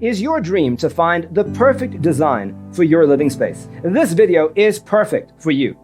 Is your dream to find the perfect design for your living space? This video is perfect for you.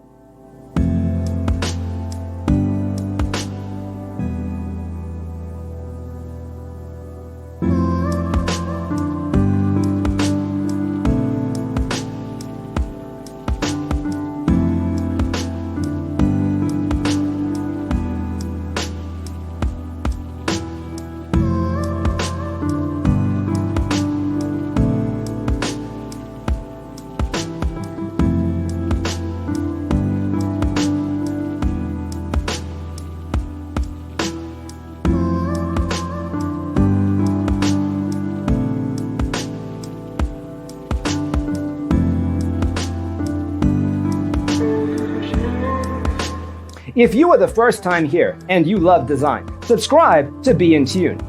If you are the first time here and you love design, subscribe to be in tune.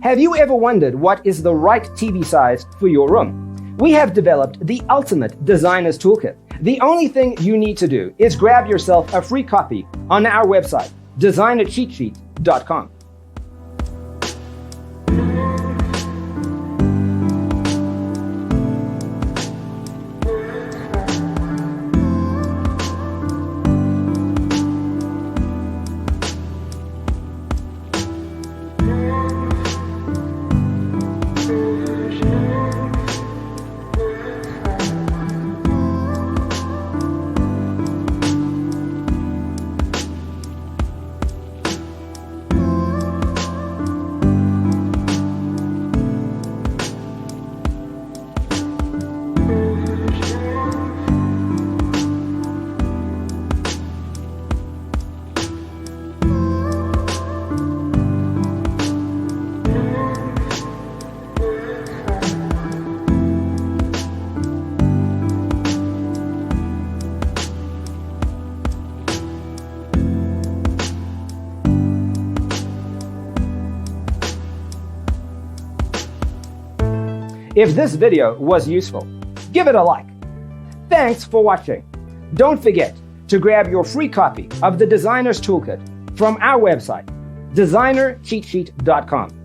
Have you ever wondered what is the right TV size for your room? We have developed the ultimate designer's toolkit. The only thing you need to do is grab yourself a free copy on our website, designercheatsheet.com. If this video was useful, give it a like. Thanks for watching. Don't forget to grab your free copy of the Designer's Toolkit from our website, designercheatsheet.com.